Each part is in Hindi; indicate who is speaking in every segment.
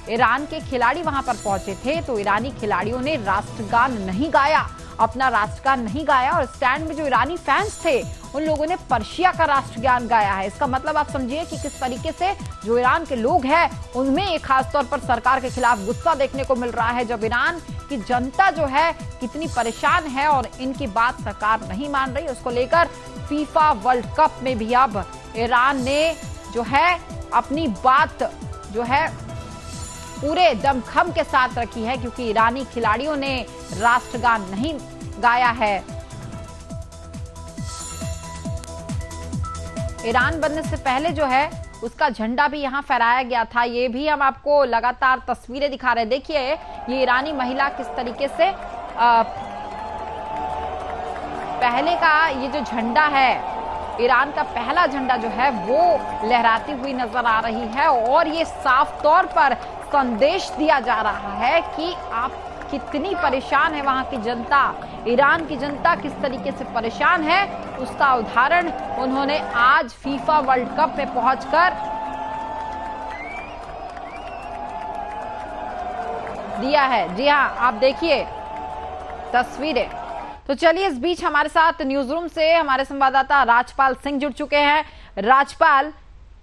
Speaker 1: ईरान के खिलाड़ी वहां पर पहुंचे थे तो ईरानी खिलाड़ियों ने राष्ट्रगान नहीं गाया, अपना राष्ट्रगान नहीं गाया और स्टैंड में जो ईरानी फैंस थे उन लोगों ने पर्शिया का राष्ट्रगान गाया है। इसका मतलब आप समझिए कि किस तरीके से जो ईरान के लोग हैं उनमें एक खास तौर पर सरकार के खिलाफ गुस्सा देखने को मिल रहा है, जब ईरान की जनता जो है कितनी परेशान है और इनकी बात सरकार नहीं मान रही। उसको लेकर फीफा वर्ल्ड कप में भी अब ईरान ने जो है अपनी बात जो है पूरे दमखम के साथ रखी है, क्योंकि ईरानी खिलाड़ियों ने राष्ट्रगान नहीं गाया है। ईरान बनने से पहले जो है उसका झंडा भी यहां फहराया गया था। ये भी हम आपको लगातार तस्वीरें दिखा रहे हैं। देखिए ये ईरानी महिला किस तरीके से पहले का ये जो झंडा है, ईरान का पहला झंडा जो है वो लहराती हुई नजर आ रही है और ये साफ तौर पर संदेश दिया जा रहा है कि आप कितनी परेशान है वहां की जनता, ईरान की जनता किस तरीके से परेशान है, उसका उदाहरण उन्होंने आज फीफा वर्ल्ड कप में पहुंचकर दिया है। जी हां, आप देखिए तस्वीरें। तो चलिए इस बीच हमारे साथ न्यूज रूम से हमारे संवाददाता राजपाल सिंह जुड़ चुके हैं। राजपाल,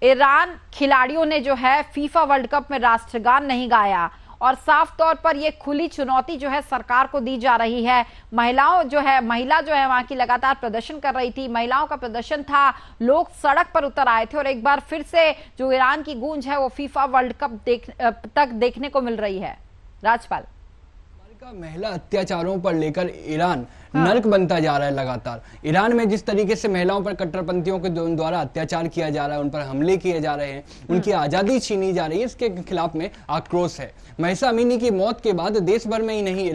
Speaker 1: ईरान खिलाड़ियों ने जो है फीफा वर्ल्ड कप में राष्ट्रगान नहीं गाया और साफ तौर पर यह खुली चुनौती जो है सरकार को दी जा रही है। महिला जो है वहां की लगातार प्रदर्शन कर रही थी, महिलाओं का प्रदर्शन था, लोग सड़क पर उतर आए थे और एक बार फिर से जो ईरान की गूंज है वो फीफा वर्ल्ड कप तक देखने को मिल रही है। राजपाल,
Speaker 2: महिला अत्याचारों पर लेकर ईरान नर्क बनता जा रहा है लगातार। ईरान में जिस तरीके से महिलाओं पर कट्टरपंथियों के द्वारा अत्याचार किया जा रहा है, उन पर हमले किए जा रहे हैं, उनकी आजादी छीनी जा रही है, इसके खिलाफ में आक्रोश है। महसा अमीनी की मौत के बाद देश भर में ही नहीं,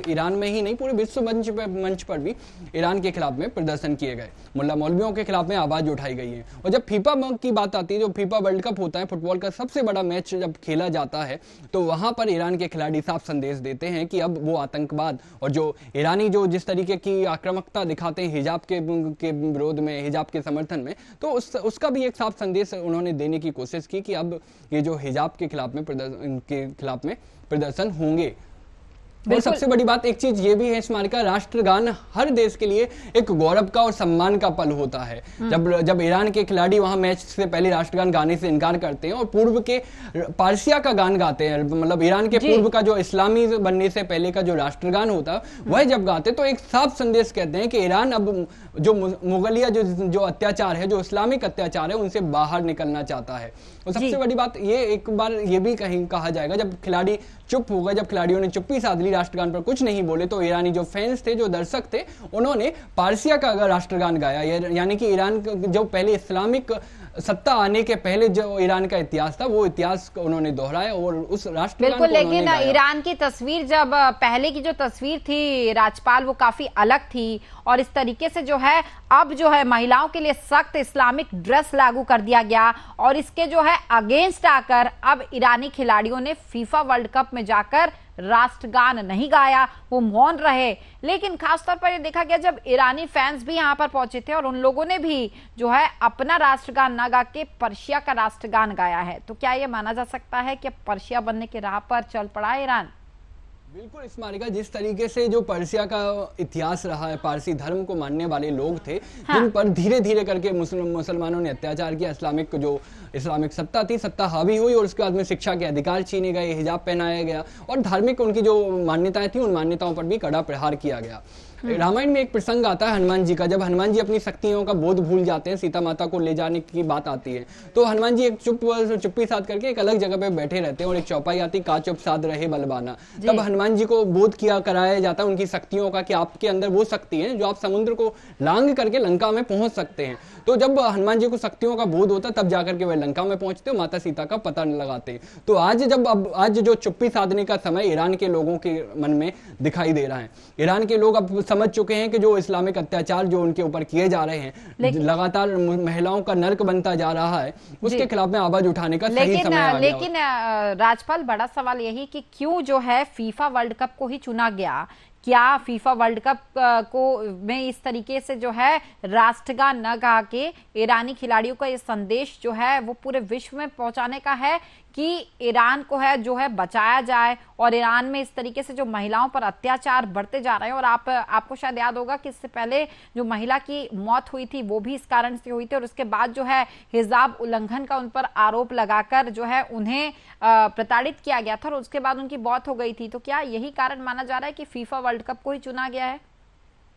Speaker 2: ईरान में ही नहीं पूरे विश्व मंच पर भी ईरान के खिलाफ में प्रदर्शन किए गए, मुल्ला मौलवियों के खिलाफ में आवाज उठाई गई है। और जब फीफा की बात आती है, जो फीफा वर्ल्ड कप होता है, फुटबॉल का सबसे बड़ा मैच जब खेला जाता है, तो वहां पर ईरान के खिलाड़ी साफ संदेश देते हैं कि अब वो आतंकवाद और जो ईरानी जो जिस तरीके की आक्रामकता दिखाते हैं हिजाब के विरोध में, हिजाब के समर्थन में, तो उसका भी एक साफ संदेश उन्होंने देने की कोशिश की कि अब ये जो हिजाब के खिलाफ में प्रदर्शन होंगे। और सबसे बड़ी बात एक चीज ये भी है स्मारिका, राष्ट्रगान हर देश के लिए एक गौरव का और सम्मान का पल होता है। जब ईरान के खिलाड़ी वहां मैच से पहले राष्ट्रगान गाने से इनकार करते हैं और पूर्व के पारसिया का गान गाते हैं, मतलब ईरान के पूर्व का जो इस्लामी बनने से पहले का जो राष्ट्रगान होता वह जब गाते तो एक साफ संदेश कहते हैं कि ईरान अब जो मुगलिया जो अत्याचार है, जो इस्लामिक अत्याचार है, उनसे बाहर निकलना चाहता है। और सबसे बड़ी बात ये एक बार ये भी कहीं कहा जाएगा, जब खिलाड़ी चुप हो गए, जब खिलाड़ियों ने चुप्पी साध ली, राष्ट्रगान पर कुछ नहीं बोले, तो ईरानी जो फैंस थे, जो दर्शक थे, उन्होंने पारसिया का राष्ट्रगान गाया। यानी कि ईरान जो पहले इस्लामिक सत्ता आने के पहले जो ईरान का इतिहास था, वो इतिहास उन्होंने दोहराया और उस राष्ट्रगान को
Speaker 1: लेकिन ईरान की तस्वीर, जब पहले की जो तस्वीर थी राजपाल, वो काफी अलग थी और इस तरीके से जो है अब जो है महिलाओं के लिए सख्त इस्लामिक ड्रेस लागू कर दिया गया और इसके जो है अगेंस्ट आकर अब ईरानी खिलाड़ियों ने फीफा वर्ल्ड कप में जाकर राष्ट्रगान नहीं गाया, वो मौन रहे। लेकिन खासतौर पर ये देखा गया जब ईरानी फैंस भी यहाँ पर पहुंचे थे और उन लोगों ने भी जो है अपना राष्ट्रगान ना गा के पर्शिया का राष्ट्रगान गाया है। तो क्या ये माना जा सकता है कि पर्शिया बनने के राह पर चल पड़ा है ईरान?
Speaker 2: बिल्कुल स्मारिका, जिस तरीके से जो पर्शिया का इतिहास रहा है, पारसी धर्म को मानने वाले लोग थे, जिन पर धीरे धीरे करके मुसलमानों ने अत्याचार किया, इस्लामिक सत्ता थी, सत्ता हावी हुई और उसके बाद में शिक्षा के अधिकार छीने गए, हिजाब पहनाया गया और धार्मिक उनकी जो मान्यताएं थी, उन मान्यताओं पर भी कड़ा प्रहार किया गया। रामायण में एक प्रसंग आता है हनुमान जी का, जब हनुमान जी अपनी शक्तियों का बोध भूल जाते हैं, सीता माता को ले जाने की बात आती है, तो हनुमान जी एक चुप्पी साध करके एक अलग जगह पे बैठे रहते हैं और एक चौपाई आती, का चुप साध रहे बलवाना। तब हनुमान जी को बोध कराया जाता है उनकी शक्तियों का कि आपके अंदर वो शक्ति है जो आप समुद्र को लांग करके लंका में पहुंच सकते हैं। तो जब हनुमान जी को शक्तियों का बोध होता तब जाकर के वह लंका में पहुंचते, माता सीता का पता लगाते। तो आज जो चुप्पी साधने का समय ईरान के लोगों के मन में दिखाई दे रहा है। ईरान के लोग अब समझ चुके हैं कि जो इस्लामिक अत्याचार जो उनके ऊपर किए जा रहे हैं, लगातार महिलाओं का नर्क बनता जा रहा है, उसके खिलाफ में आवाज उठाने का सही समय आ गया।
Speaker 1: लेकिन राजपाल, बड़ा सवाल यही कि क्यों जो है फीफा वर्ल्ड कप को ही चुना गया, क्या फीफा वर्ल्ड कप को में इस तरीके से जो है राष्ट्रगान न गा के ईरानी खिलाड़ियों का ये संदेश जो है वो पूरे विश्व में पहुंचाने का है कि ईरान को है जो है बचाया जाए, और ईरान में इस तरीके से जो महिलाओं पर अत्याचार बढ़ते जा रहे हैं। और आपको शायद याद होगा कि इससे पहले जो महिला की मौत हुई थी वो भी इस कारण से हुई थी, और उसके बाद जो है हिजाब उल्लंघन का उन पर आरोप लगाकर जो है उन्हें प्रताड़ित किया गया था और उसके बाद उनकी मौत हो गई थी। तो क्या यही कारण माना जा रहा है कि फीफा वर्ल्ड कप को ही चुना गया है?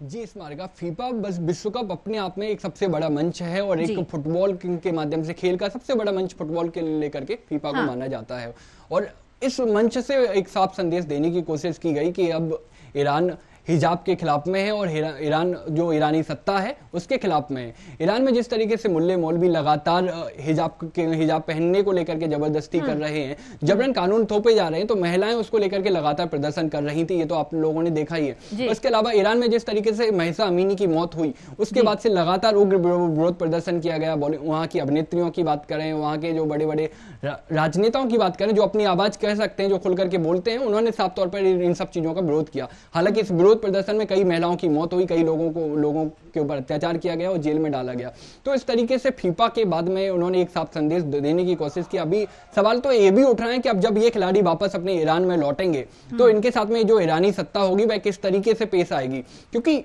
Speaker 2: जी स्मारका, फीफा बस विश्व कप अपने आप में एक सबसे बड़ा मंच है और एक फुटबॉल के माध्यम से खेल का सबसे बड़ा मंच फुटबॉल के लेकर के फीफा को माना जाता है। और इस मंच से एक साफ संदेश देने की कोशिश की गई कि अब ईरान हिजाब के खिलाफ में है और ईरान जो ईरानी सत्ता है उसके खिलाफ में है। ईरान में जिस तरीके से मुल्ले मौलवी लगातार हिजाब पहनने को लेकर के जबरदस्ती कर रहे हैं, जबरन कानून थोपे जा रहे हैं, तो महिलाएं उसको लेकर के लगातार प्रदर्शन कर रही थी। ये तो आप लोगों ने देखा ही है। उसके अलावा ईरान में जिस तरीके से महसा अमीनी की मौत हुई उसके बाद से लगातार उग्र विरोध प्रदर्शन किया गया। वहाँ की अभिनेत्रियों की बात करें, वहाँ के जो बड़े बड़े राजनेताओं की बात करें जो अपनी आवाज कह सकते हैं, जो खुल करके बोलते हैं, उन्होंने साफ तौर पर इन सब चीजों का विरोध किया। हालांकि इस विरोध प्रदर्शन में कई महिलाओं की मौत हुई, कई लोगों के ऊपर अत्याचार किया गया और जेल में डाला गया। तो इस तरीके से फीफा के बाद में उन्होंने एक साफ संदेश देने की कोशिश की। अभी सवाल तो ये भी उठ रहा है कि अब जब ये खिलाड़ी वापस अपने ईरान में लौटेंगे तो इनके साथ में जो ईरानी सत्ता होगी वह किस तरीके से पेश आएगी, क्योंकि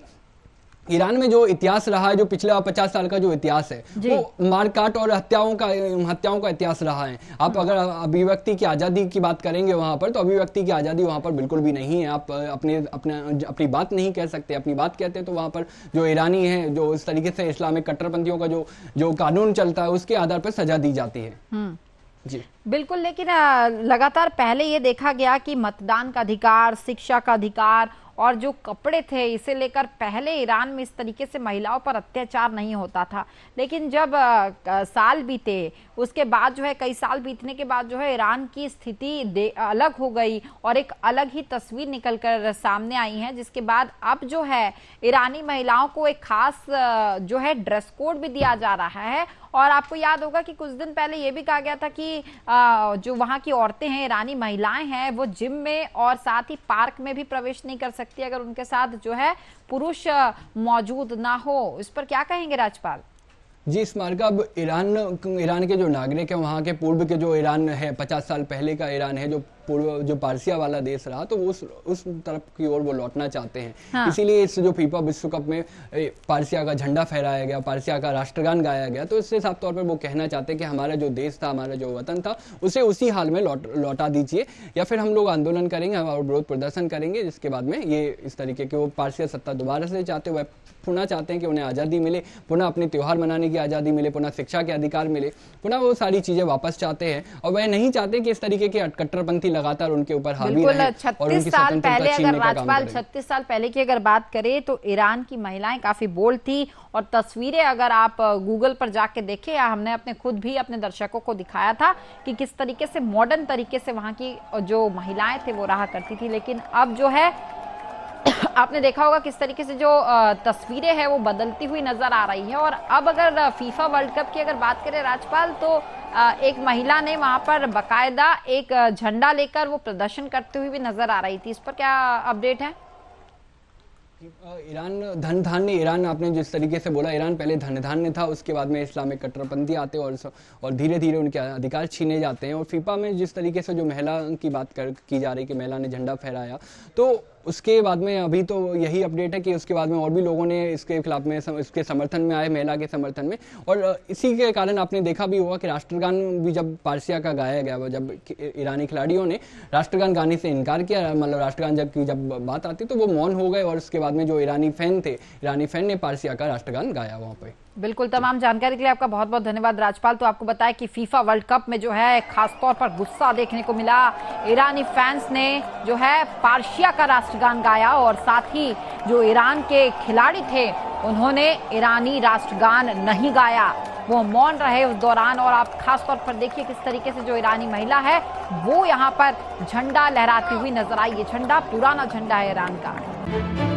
Speaker 2: ईरान में जो इतिहास रहा है, जो पिछले 50 साल का जो इतिहास है वो मारकाट और हत्याओं का इतिहास रहा है। आप अगर अभिव्यक्ति की आजादी की बात करेंगे वहां पर, तो अभिव्यक्ति की आजादी वहां पर बिल्कुल भी नहीं है। आप अपनी बात नहीं कह सकते। अपनी बात कहते हैं तो वहां पर जो ईरानी है, जो इस तरीके से इस्लामिक कट्टरपंथियों का जो कानून चलता है उसके आधार पर सजा दी जाती है। जी
Speaker 1: बिल्कुल, लेकिन लगातार पहले ये देखा गया कि मतदान का अधिकार, शिक्षा का अधिकार और जो कपड़े थे इसे लेकर पहले ईरान में इस तरीके से महिलाओं पर अत्याचार नहीं होता था। लेकिन जब साल बीते उसके बाद जो है, कई साल बीतने के बाद जो है ईरान की स्थिति अलग हो गई और एक अलग ही तस्वीर निकलकर सामने आई है, जिसके बाद अब जो है ईरानी महिलाओं को एक खास जो है ड्रेस कोड भी दिया जा रहा है। और आपको याद होगा कि कुछ दिन पहले ये भी कहा गया था कि जो वहाँ की औरतें हैं, ईरानी महिलाएं हैं, वो जिम में और साथ ही पार्क में भी प्रवेश नहीं कर सकती अगर उनके साथ जो है पुरुष मौजूद ना हो। इस पर क्या कहेंगे राज्यपाल?
Speaker 2: जी स्मारका, अब ईरान के जो नागरिक हैं, वहाँ के पूर्व के जो ईरान है, 50 साल पहले का ईरान है, जो पूर्व जो पारसिया वाला देश रहा, तो उस तरफ की ओर वो लौटना चाहते हैं। हाँ। इसीलिए इस जो फीफा विश्व कप में पारसिया का झंडा फहराया गया, पारसिया का राष्ट्रगान गाया गया, तो इससे साफ तौर पर वो कहना चाहते हैं कि हमारा जो देश था, हमारा जो वतन था, उसे उसी हाल में लौटा दीजिए, या फिर हम लोग आंदोलन करेंगे और विरोध प्रदर्शन करेंगे, जिसके बाद में ये इस तरीके के वो पारसिया सत्ता दोबारा से चाहते हुए पुनः चाहते हैं कि उन्हें आज़ादी मिले, पुनः अपने त्योहार मनाने की आज़ादी मिले, पुनः शिक्षा के अधिकार मिले, पुनः वो सारी चीजें वापस चाहते हैं। और वह नहीं चाहते कि इस तरीके के कट्टरपंथी लगातार उनके ऊपर हावी रहे।
Speaker 1: 36 साल पहले, अगर राज्यपाल 36 साल पहले की अगर बात करें तो ईरान की महिलाएं काफी बोल्ड थी, और तस्वीरें अगर आप गूगल पर जाके देखें, या हमने अपने खुद भी अपने दर्शकों को दिखाया था कि किस तरीके से मॉडर्न तरीके से वहां की जो महिलाएं थे वो रहा करती थी। लेकिन अब जो है आपने देखा होगा किस तरीके से जो तस्वीरें हैं वो बदलती हुई नजर आ रही है। और अब अगर फीफा वर्ल्ड कप की अगर बात करें राज्यपाल, तो एक महिला ने वहां पर बकायदा एक झंडा लेकर वो प्रदर्शन करते हुए भी नजर आ रही थी। इस पर क्या अपडेट है?
Speaker 2: ईरान धन धान्य, ईरान आपने जिस तरीके से बोला, ईरान पहले धन धान्य था, उसके बाद में इस्लामिक कट्टरपंथी आते और धीरे धीरे उनके अधिकार छीने जाते हैं। और फीफा में जिस तरीके से जो महिला की बात की जा रही कि महिला ने झंडा फहराया, तो उसके बाद में अभी तो यही अपडेट है कि उसके बाद में और भी लोगों ने इसके खिलाफ में इसके समर्थन में आए, महिला के समर्थन में। और इसी के कारण आपने देखा भी होगा कि राष्ट्रगान भी जब पारसिया का गाया गया, जब ईरानी खिलाड़ियों ने राष्ट्रगान गाने से इनकार किया, मतलब राष्ट्रगान जब बात आती तो वो मौन हो गए, और उसके बाद में जो ईरानी फैन ने पारसिया का राष्ट्रगान गाया वहाँ पे।
Speaker 1: बिल्कुल, तमाम जानकारी के लिए आपका बहुत बहुत धन्यवाद राज्यपाल। तो आपको बताया कि फीफा वर्ल्ड कप में जो है खासतौर पर गुस्सा देखने को मिला। ईरानी फैंस ने जो है पारसिया का राष्ट्रगान गाया, और साथ ही जो ईरान के खिलाड़ी थे उन्होंने ईरानी राष्ट्रगान नहीं गाया, वो मौन रहे उस दौरान। और आप खासतौर पर देखिए किस तरीके से जो ईरानी महिला है वो यहाँ पर झंडा लहराती हुई नजर आई। ये झंडा पुराना झंडा है ईरान का।